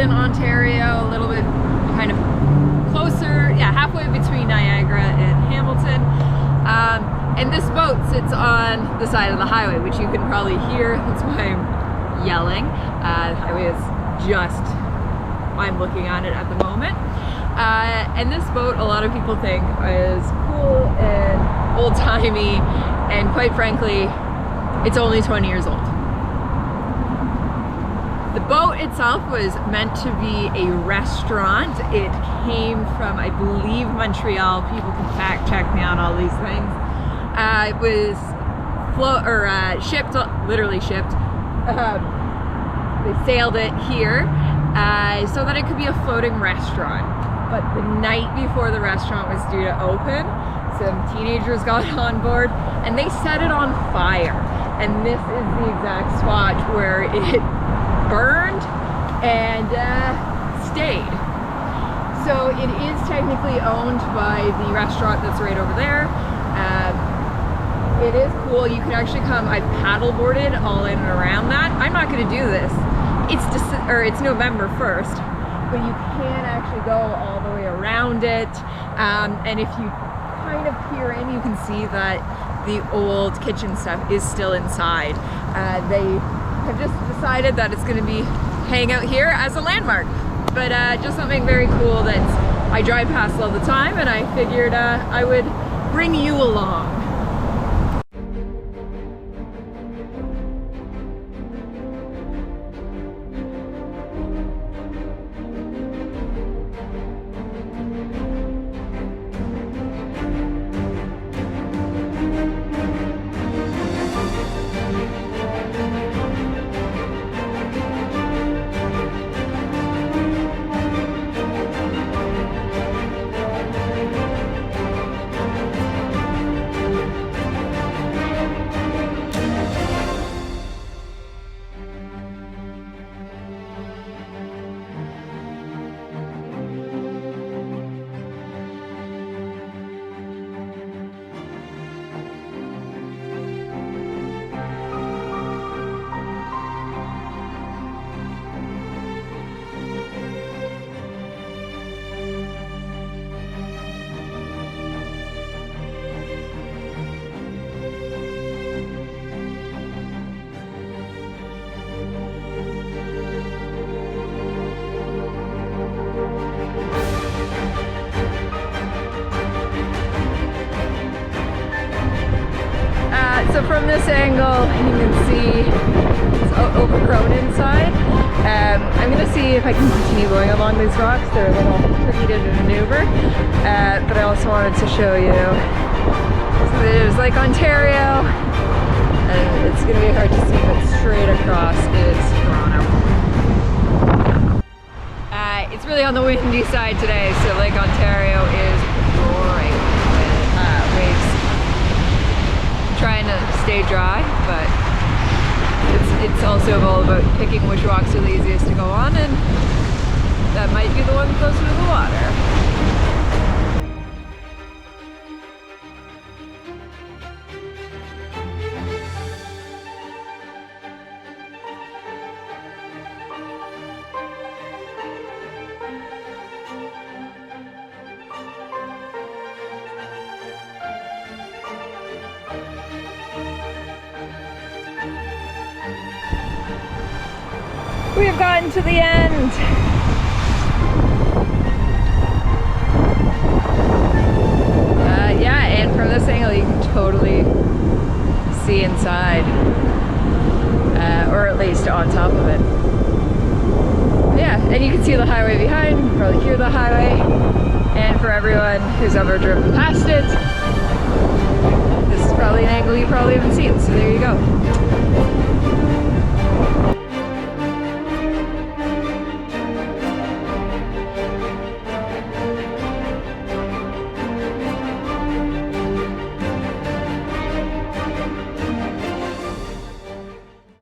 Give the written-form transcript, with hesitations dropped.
Hamilton, Ontario, a little bit kind of closer, yeah, halfway between Niagara and Hamilton. And this boat sits on the side of the highway, which you can probably hear. That's why I'm yelling. The highway is just, I'm looking at it at the moment. And this boat, a lot of people think is cool and old-timey, and quite frankly, it's only 20 years old. The boat itself was meant to be a restaurant. It came from, I believe, Montreal. People can fact check me on all these things. It was shipped, literally shipped. They sailed it here so that it could be a floating restaurant. But the night before the restaurant was due to open, some teenagers got on board and they set it on fire. And this is the exact spot where it burned and stayed. So it is technically owned by the restaurant that's right over there. It is cool. You can actually come, I've paddleboarded all in and around that. I'm not going to do this. It's November 1st, but you can actually go all the way around it. And if you kind of peer in, you can see that the old kitchen stuff is still inside. They have just decided that it's going to be hanging out here as a landmark. But just something very cool that I drive past all the time, and I figured I would bring you along. So from this angle, you can see it's overgrown inside. I'm going to see if I can continue going along these rocks. They're a little tricky to maneuver, but I also wanted to show you. So there's Lake Ontario, and it's going to be hard to see, but straight across is Toronto. It's really on the windy side today, so Lake Ontario is roaring with waves. Trying to stay dry, but it's also all about picking which rocks are the easiest to go on, and that might be the one closer to the water. We have gotten to the end. Yeah, and from this angle you can totally see inside, or at least on top of it. Yeah, and you can see the highway behind, you can probably hear the highway, and for everyone who's ever driven past it, this is probably an angle you probably haven't seen, so there you go.